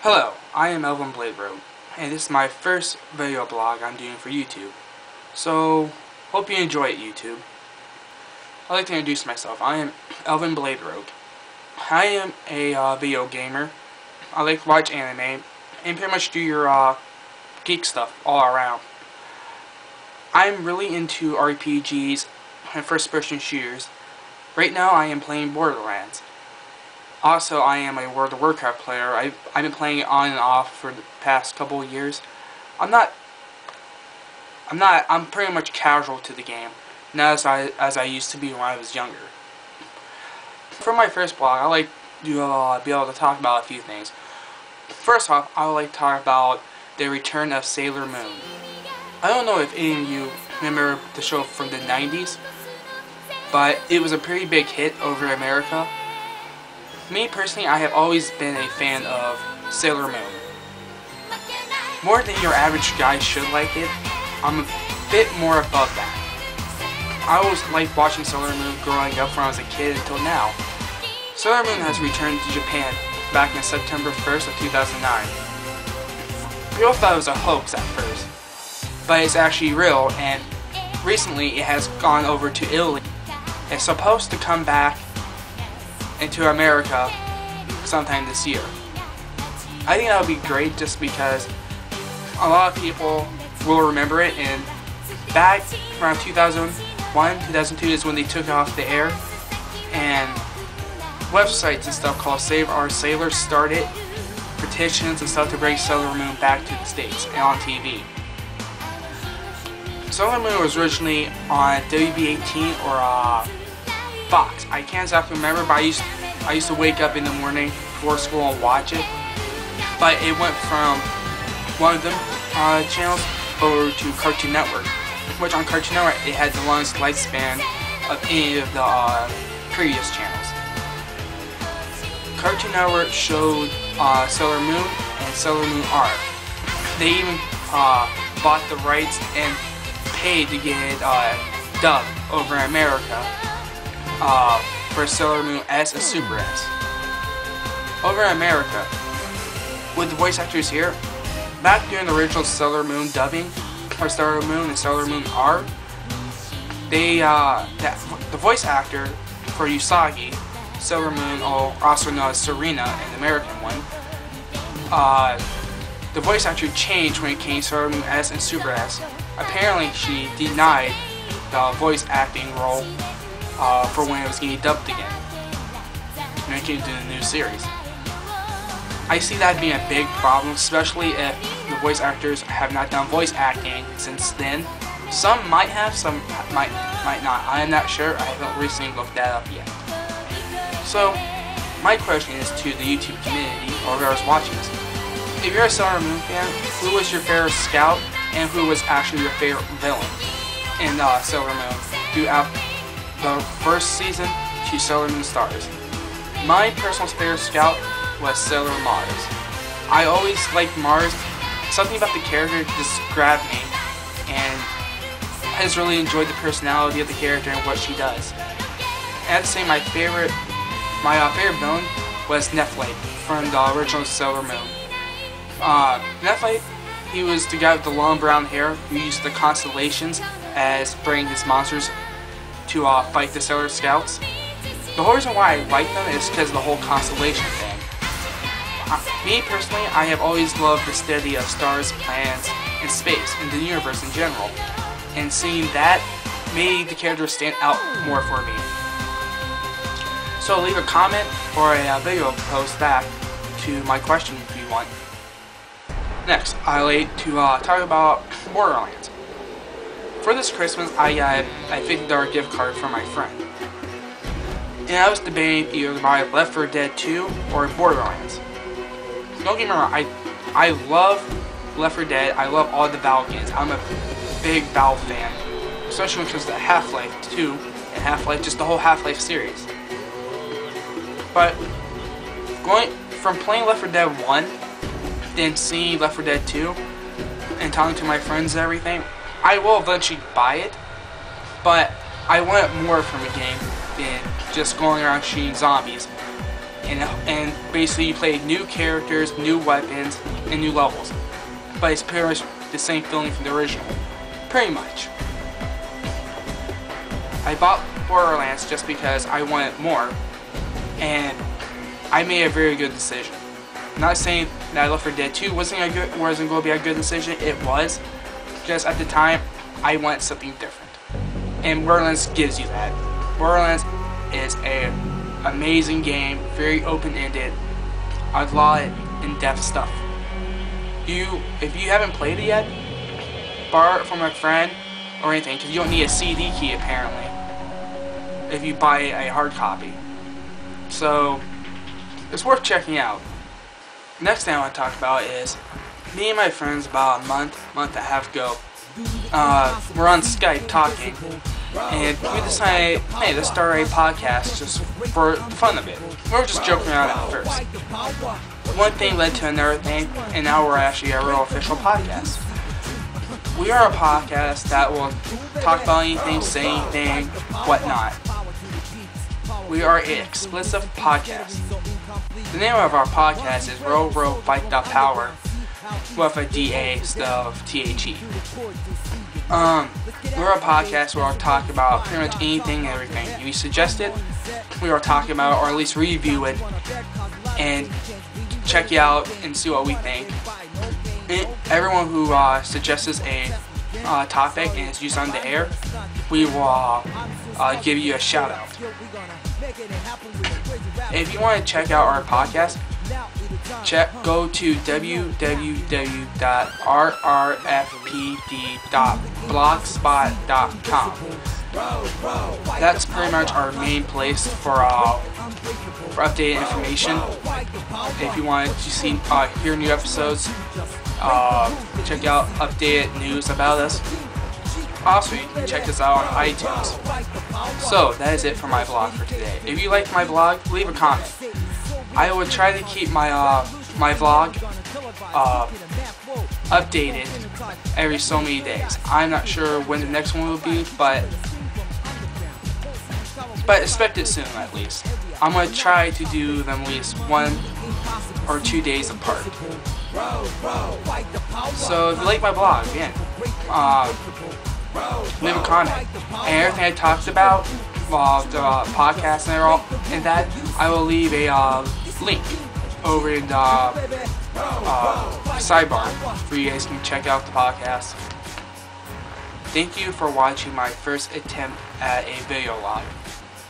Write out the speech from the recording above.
Hello, I am Elvin Blade Road, and this is my first video blog I'm doing for YouTube. So, hope you enjoy it, YouTube. I'd like to introduce myself. I am Elvin Blade Road. I am a video gamer. I like to watch anime, and pretty much do your geek stuff all around. I'm really into RPGs and first-person shooters. Right now I am playing Borderlands. Also, I am a World of Warcraft player. I've been playing it on and off for the past couple of years. I'm pretty much casual to the game, not as I used to be when I was younger. For my first blog, I like to be able to talk about a few things. First off, I would like to talk about the return of Sailor Moon. I don't know if any of you remember the show from the 90s, but it was a pretty big hit over America. Me personally, I have always been a fan of Sailor Moon. More than your average guy should like it, I'm a bit more above that. I always liked watching Sailor Moon growing up when I was a kid until now. Sailor Moon has returned to Japan back in September 1st of 2009. People thought it was a hoax at first, but it's actually real, and recently it has gone over to Italy. It's supposed to come back into America sometime this year. I think that would be great just because a lot of people will remember it, and back around 2001, 2002 is when they took it off the air, and websites and stuff called Save Our Sailors started petitions and stuff to bring Sailor Moon back to the States and on TV. Sailor Moon was originally on WB18 or Fox. I can't exactly remember, but I used to wake up in the morning before school and watch it. But it went from one of them channels over to Cartoon Network, which on Cartoon Network it had the longest lifespan of any of the previous channels. Cartoon Network showed Sailor Moon and Sailor Moon R. They even bought the rights and paid to get it dubbed over in America. For Sailor Moon S and Super S. Over in America, with the voice actors here, back during the original Sailor Moon dubbing, or Sailor Moon and Sailor Moon R, the voice actor for Usagi, Sailor Moon, or also known as Serena in the American one, the voice actor changed when it came to Sailor Moon S and Super S. Apparently, she denied the voice acting role for when it was getting dubbed again, when it came to the new series. I see that being a big problem, especially if the voice actors have not done voice acting since then. Some might have, some might not. I am not sure. I haven't recently looked that up yet. So, my question is to the YouTube community, or whoever's watching this. If you're a Sailor Moon fan, who was your favorite scout, and who was actually your favorite villain in Sailor Moon throughout the first season to Sailor Moon Stars? My personal favorite scout was Sailor Mars. I always liked Mars. Something about the character just grabbed me, and I just really enjoyed the personality of the character and what she does. And I'd say my favorite villain was Nephlite from the original Sailor Moon. Nephlite, he was the guy with the long brown hair who used the constellations as bringing his monsters to fight the Sailor Scouts. The whole reason why I like them is because of the whole constellation thing. Me personally, I have always loved the study of stars, planets, and space, and the universe in general. And seeing that made the characters stand out more for me. So leave a comment or a video post back to my question if you want. Next, I like to talk about Borderlands. For this Christmas, I got a $50 gift card from my friend. And I was debating either to buy Left 4 Dead 2 or Borderlands. Don't get me wrong, I love Left 4 Dead, I love all the Valve games. I'm a big Valve fan. Especially when it comes to Half-Life 2 and Half-Life, just the whole Half-Life series. But, going from playing Left 4 Dead 1, then seeing Left 4 Dead 2, and talking to my friends and everything, I will eventually buy it, but I want more from a game than just going around shooting zombies and basically you play new characters, new weapons, and new levels. But it's pretty much the same feeling from the original. Pretty much. I bought Borderlands just because I wanted more, and I made a very good decision. I'm not saying that Left 4 Dead 2 wasn't going to be a good decision. It was, just at the time I wanted something different, and Borderlands gives you that. Borderlands is an amazing game, very open-ended, a lot of in-depth stuff. If you haven't played it yet, borrow it from a friend or anything, because you don't need a CD key apparently if you buy a hard copy. So it's worth checking out. Next thing I want to talk about is me and my friends about a month and a half ago. We're on Skype talking, and we decided, hey, let's start a podcast just for fun of it. We were just joking around at first. One thing led to another thing, and now we're actually a real official podcast. We are a podcast that will talk about anything, say anything, whatnot. We are an explicit podcast. The name of our podcast is Powah with a DA instead of THE. We're a podcast where I'll talk about pretty much anything and everything you suggested. We will talk about, or at least review it, and check it out and see what we think. And everyone who suggests a topic and is used on the air, we will give you a shout out. If you want to check out our podcast, go to www.rrfpd.blogspot.com. That's pretty much our main place for updated information. If you want to hear new episodes, check out updated news about us. Also, you can check us out on iTunes. So, that is it for my vlog for today. If you liked my vlog, leave a comment. I will try to keep my my vlog updated every so many days. I'm not sure when the next one will be, but expect it soon at least. I'm going to try to do them at least 1 or 2 days apart. So if you like my vlog, again, leave a comment. And everything I talked about, the podcast and that, I will leave a link over in the sidebar for you guys to check out the podcast. Thank you for watching my first attempt at a video log.